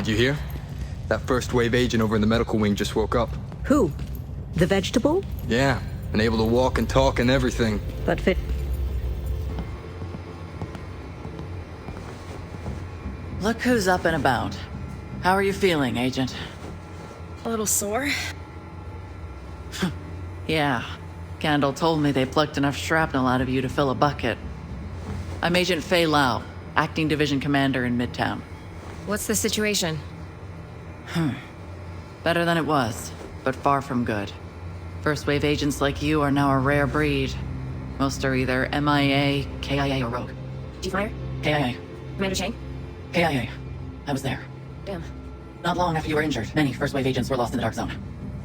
Did you hear? That first wave agent over in the medical wing just woke up. Who? The vegetable? Yeah, and able to walk and talk and everything. But fit. Look who's up and about. How are you feeling, Agent? A little sore? Yeah. Candle told me they plucked enough shrapnel out of you to fill a bucket. I'm Agent Fei Lau, Acting Division Commander in Midtown. What's the situation? Better than it was, but far from good. First wave agents like you are now a rare breed. Most are either MIA, KIA, or Rogue. G-Fire? KIA. Commander Chang? KIA. I was there. Damn. Not long after you were injured, many first wave agents were lost in the Dark Zone.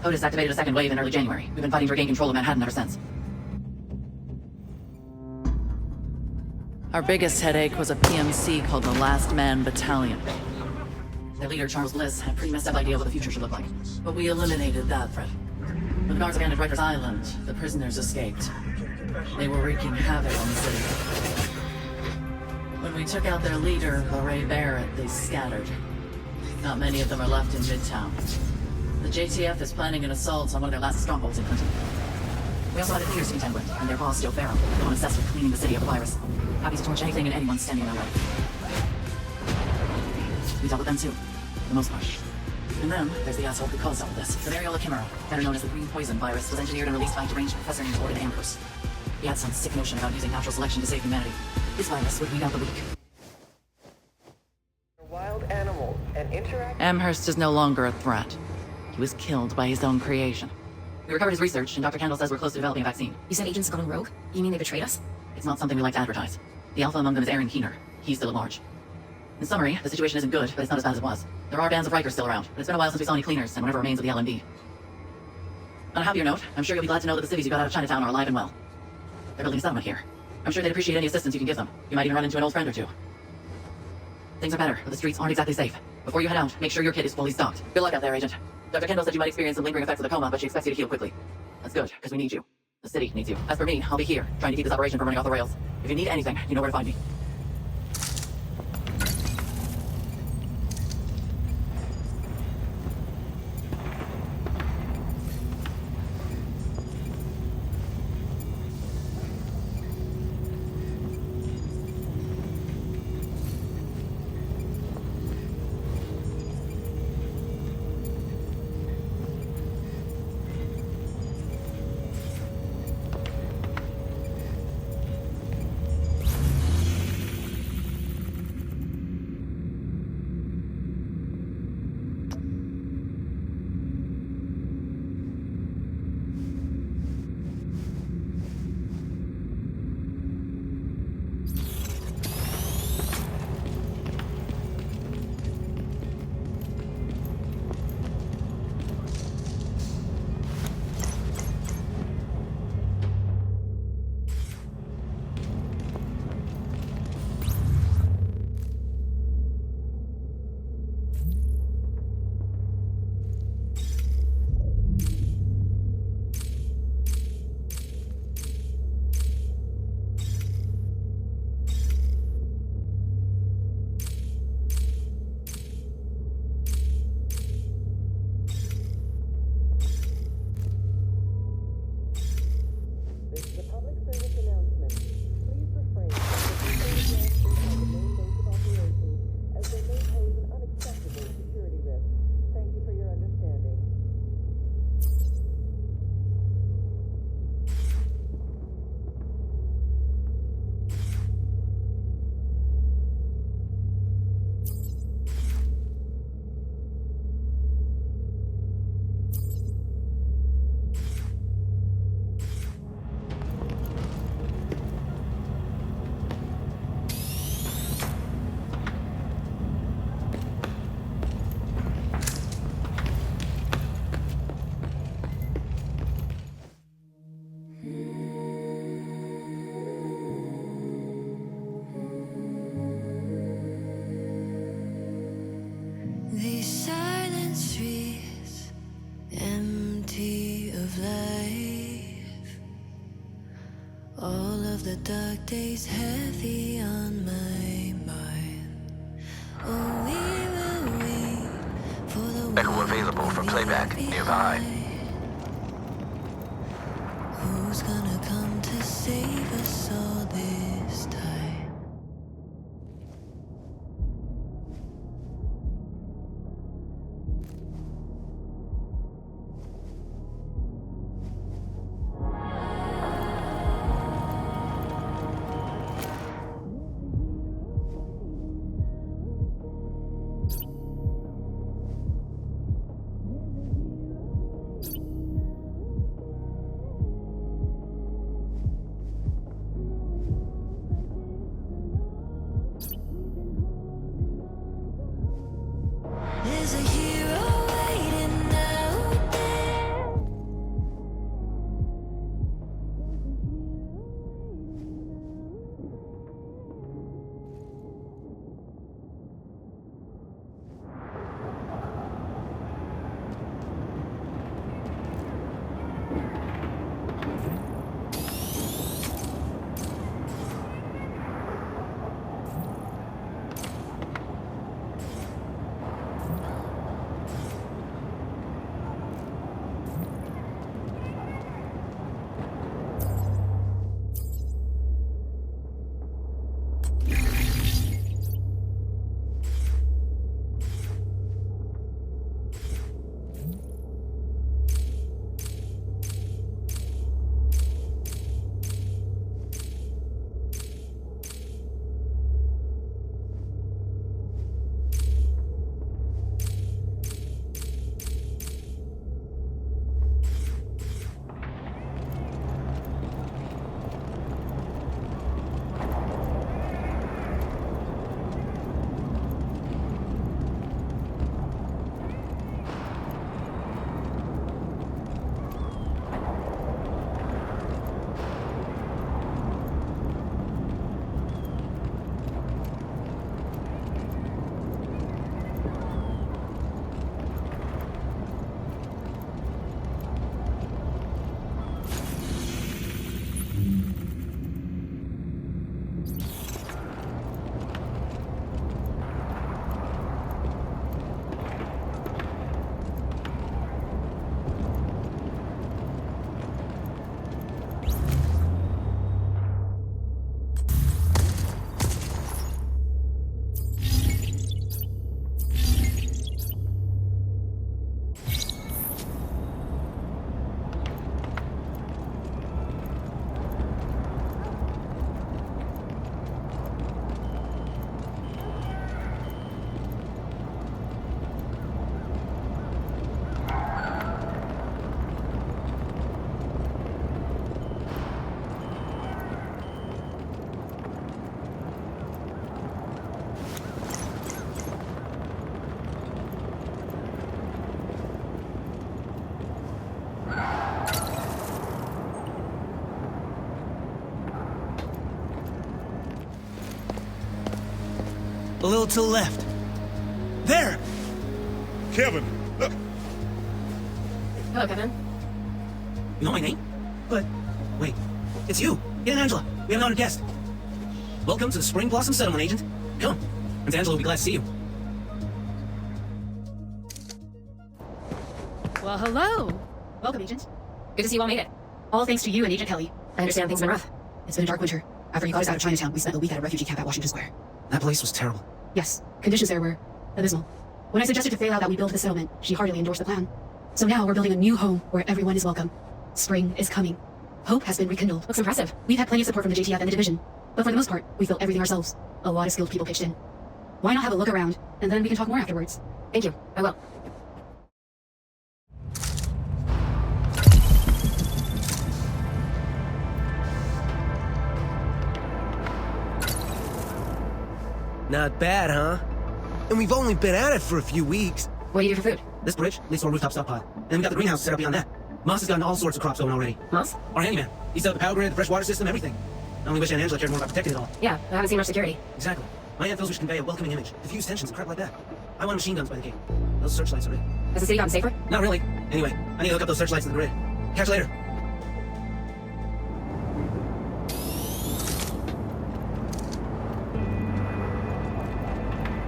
POTUS activated a second wave in early January. We've been fighting to regain control of Manhattan ever since. Our biggest headache was a PMC called the Last Man Battalion. Their leader, Charles Bliss, had a pretty messed up idea of what the future should look like. But we eliminated that threat. When the guards abandoned Rikers Island, the prisoners escaped. They were wreaking havoc on the city. When we took out their leader, Lorraine Barrett, they scattered. Not many of them are left in Midtown. The JTF is planning an assault on one of their last strongholds in Clinton. We also had the leaders to contend with, and their boss, Joe Farrow, the one obsessed with cleaning the city of the virus. Happy to torch anything and anyone standing in their way. We dealt with them too, for the most part. And then, there's the asshole who caused all this. The variola chimera, better known as the green poison virus, was engineered and released by a deranged professor named Gordon Amherst. He had some sick notion about using natural selection to save humanity. This virus would weed out the weak. Wild animals and interact. Amherst is no longer a threat. He was killed by his own creation. We recovered his research, and Dr. Kendall says we're close to developing a vaccine. You said agents have gone rogue? You mean they betrayed us? It's not something we like to advertise. The alpha among them is Aaron Keener. He's still at large. In summary, the situation isn't good, but it's not as bad as it was. There are bands of Rikers still around, but it's been a while since we saw any cleaners and whatever remains of the LMD. On a happier note, I'm sure you'll be glad to know that the civvies you got out of Chinatown are alive and well. They're building a settlement here. I'm sure they'd appreciate any assistance you can give them. You might even run into an old friend or two. Things are better, but the streets aren't exactly safe. Before you head out, make sure your kit is fully stocked. Good luck out there, Agent. Dr. Kendall said you might experience some lingering effects of the coma, but she expects you to heal quickly. That's good, because we need you. The city needs you. As for me, I'll be here, trying to keep this operation from running off the rails. If you need anything, you know where to find me. This is a public service announcement. Please refrain from making photography of the main base of operations, as they may pose an unacceptable security risk. Thank you for your understanding. These silent streets, empty of life. All of the dark days heavy on my mind. Oh, we will wait die. Who's gonna come to save us all this time? There's a hero waiting out there. A little to the left. There! Kevin, look. Hello, Kevin. You know my name? But, wait, it's you, Ian and Angela. We have an honored guest. Welcome to the Spring Blossom Settlement, Agent. Come, Prince Angela will be glad to see you. Well, hello. Welcome, Agent. Good to see you all made it. All thanks to you and Agent Kelly. I understand things have been rough. It's been a dark winter. After you got us out of Chinatown, we spent a week at a refugee camp at Washington Square. That place was terrible. Yes, conditions there were abysmal. When I suggested to Fayla that we build the settlement, she heartily endorsed the plan. So now we're building a new home where everyone is welcome. Spring is coming. Hope has been rekindled. Looks impressive. We've had plenty of support from the JTF and the division, but for the most part, we built everything ourselves. A lot of skilled people pitched in. Why not have a look around, and then we can talk more afterwards? Thank you. I will. Not bad, huh? And we've only been at it for a few weeks. What do you do for food? This bridge leads to our rooftop stockpile. And then we got the greenhouse set up beyond that. Moss has gotten all sorts of crops going already. Moss? Our handyman. He set up the power grid, the fresh water system, everything. I only wish Aunt Angela cared more about protecting it all. Yeah, I haven't seen much security. Exactly. My aunt feels we should convey a welcoming image, diffuse tensions and crap like that. I want machine guns by the gate. Those searchlights are it. Has the city gotten safer? Not really. Anyway, I need to hook up those searchlights to the grid. Catch you later.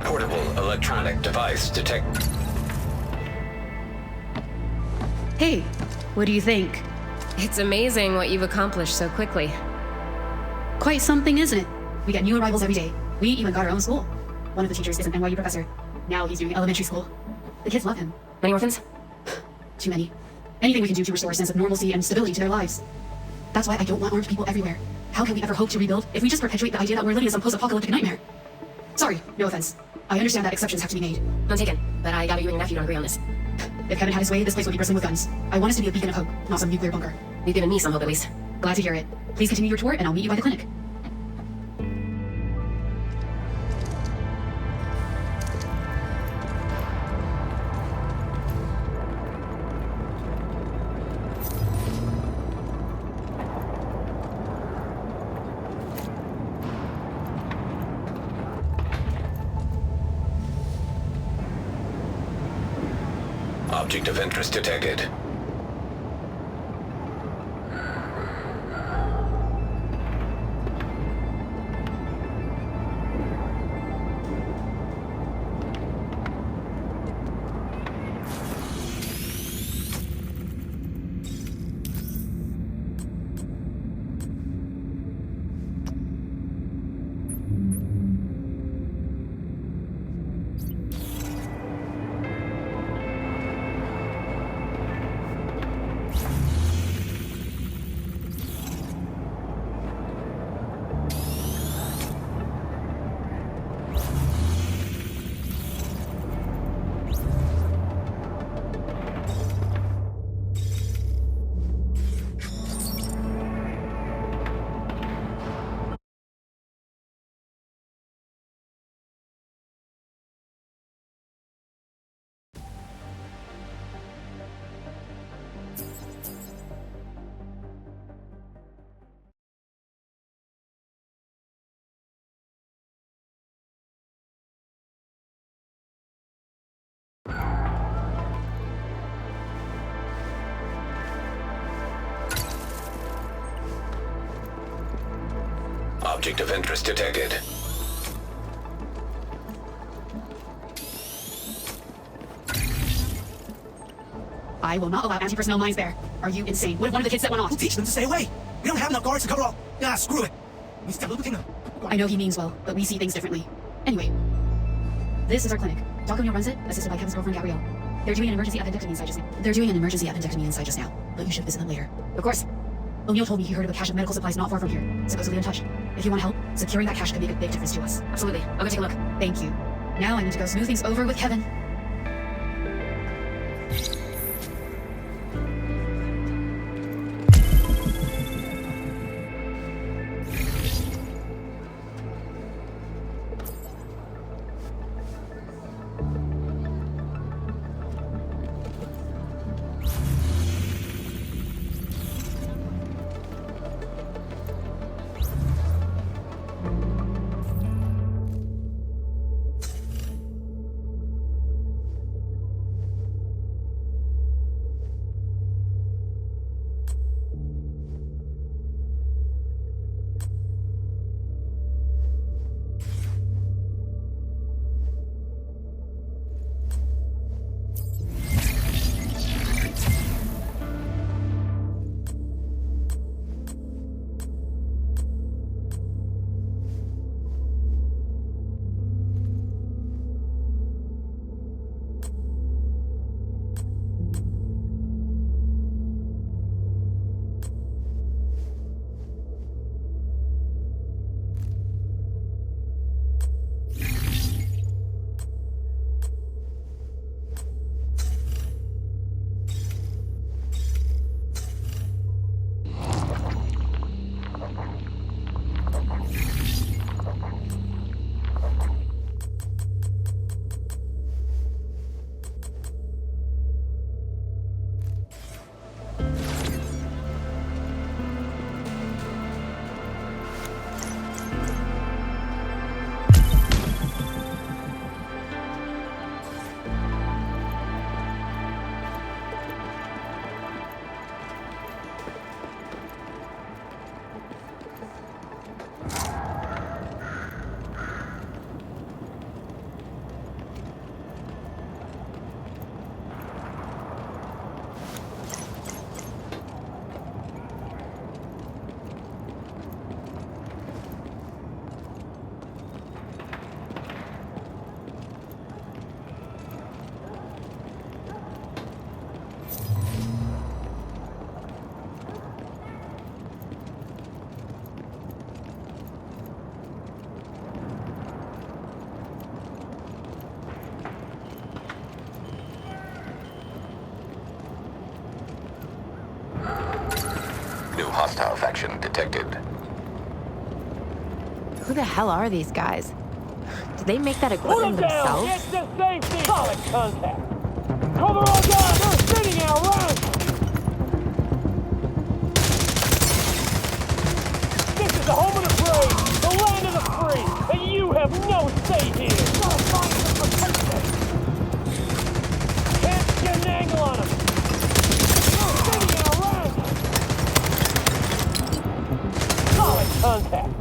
Portable electronic device detect. Hey, what do you think? It's amazing what you've accomplished so quickly. Quite something, isn't it? We get new arrivals every day. We even got our own school. One of the teachers is an NYU professor. Now he's doing elementary school. The kids love him. Many orphans? Too many. Anything we can do to restore a sense of normalcy and stability to their lives. That's why I don't want armed people everywhere. How can we ever hope to rebuild if we just perpetuate the idea that we're living in some post-apocalyptic nightmare? Sorry, no offense. I understand that exceptions have to be made. None taken, but I gather you and your nephew don't agree on this. If Kevin had his way, this place would be bristling with guns. I want us to be a beacon of hope, not some nuclear bunker. You've given me some hope at least. Glad to hear it. Please continue your tour, and I'll meet you by the clinic. Object of interest detected. Object of interest detected. I will not allow anti-personnel mines there. Are you insane? What if one of the kids set one off? We'll teach them to stay away. We don't have enough guards to cover all. Ah, screw it. We step looking up. I know he means well, but we see things differently. Anyway, this is our clinic. Dr. O'Neill runs it, assisted by Kevin's girlfriend Gabrielle. They're doing an emergency appendectomy inside just now. But you should visit them later. Of course. O'Neill told me he heard of a cache of medical supplies not far from here, supposedly untouched. If you want help, securing that cache could make a big difference to us. Absolutely. I'll go take a look. Thank you. Now I need to go smooth things over with Kevin. New hostile faction detected. Who the hell are these guys? Did they make that equipment themselves? It's the safety! Solid contact! Cover all guns! They're spinning out! Run! This is the home of the brave, the land of the free, and you have no say here! Gotta find some protection! Can't get an angle on them! They're spinning out! Run! Solid contact!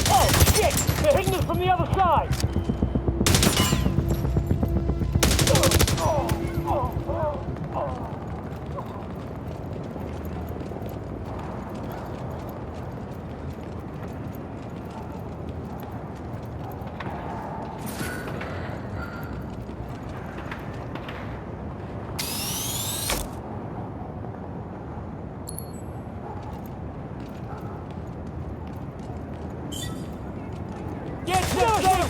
Oh, shit! They're hitting us from the other side!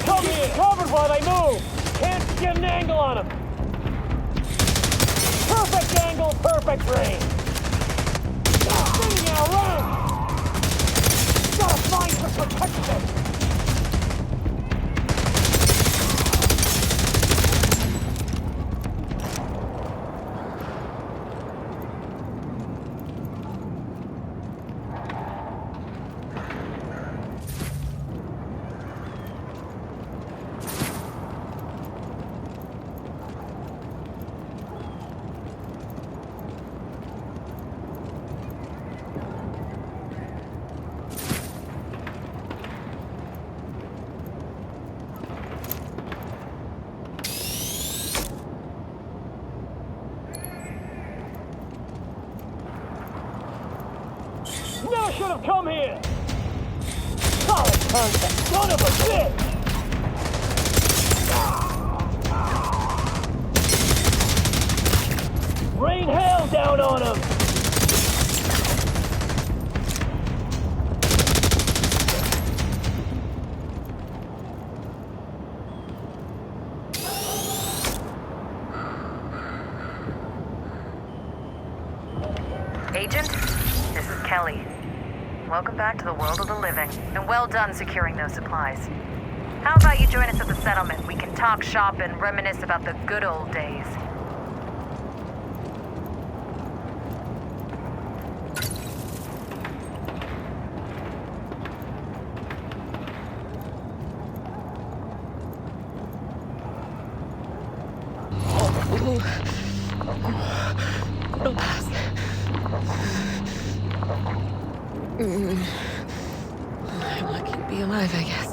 Come here! Covered while they move! Can't get an angle on them! Perfect angle, perfect range! Spinning now, run! Gotta find some protection! Never should have come here! Solid contact, son of a bitch! Rain hell down on him! Agent, this is Kelly. Welcome back to the world of the living, and well done securing those supplies. How about you join us at the settlement? We can talk shop and reminisce about the good old days. It'll pass. I'm lucky to be alive, I guess.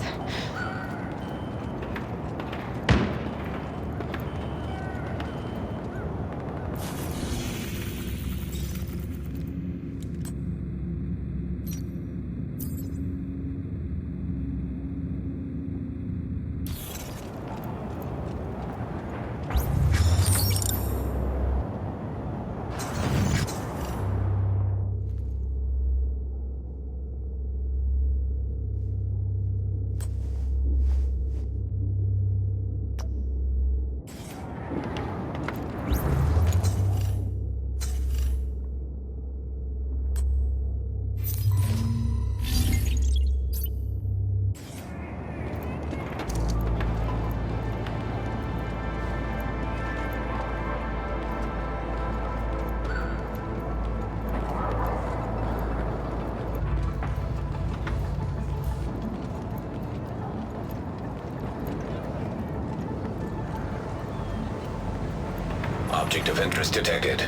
Object of interest detected.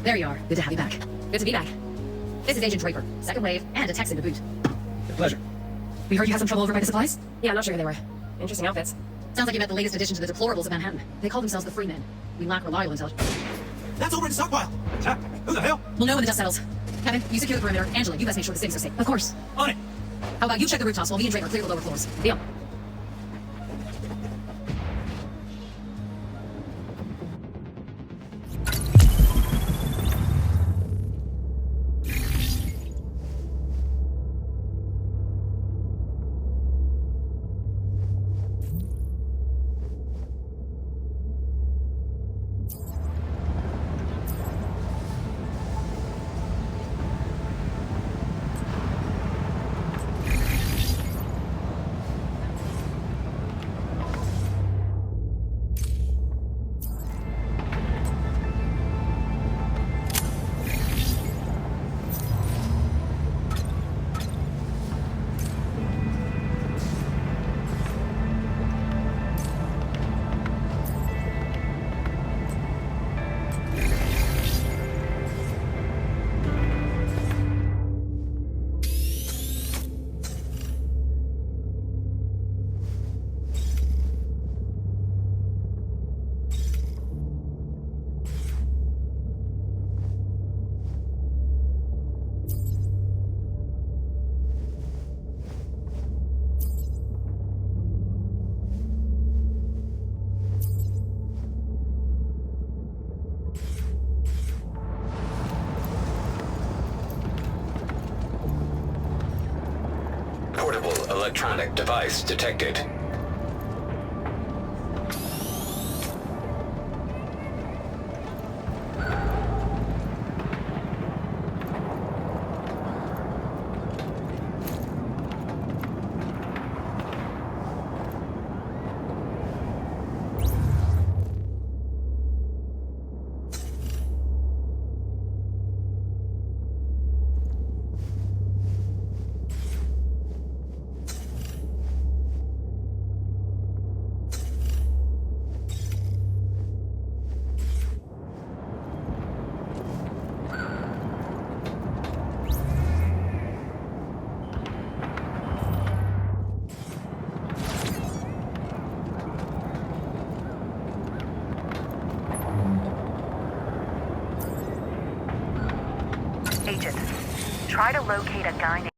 There you are. Good to have you back. Good to be back. This is Agent Draper. Second wave, and a Texan to boot. Your pleasure. We heard you had some trouble over by the supplies? Yeah, I'm not sure who they were. Interesting outfits. Sounds like you met the latest addition to the deplorables of Manhattan. They call themselves the Freemen. We lack reliable intelligence. That's over in the stockpile. Huh? Who the hell? We'll know when the dust settles. Kevin, you secure the perimeter. Angela, you best make sure the city's are safe. Of course. On it. How about you check the rooftops while me and Draper clear the lower floors? Deal. Electronic device detected. Agent, try to locate a guy named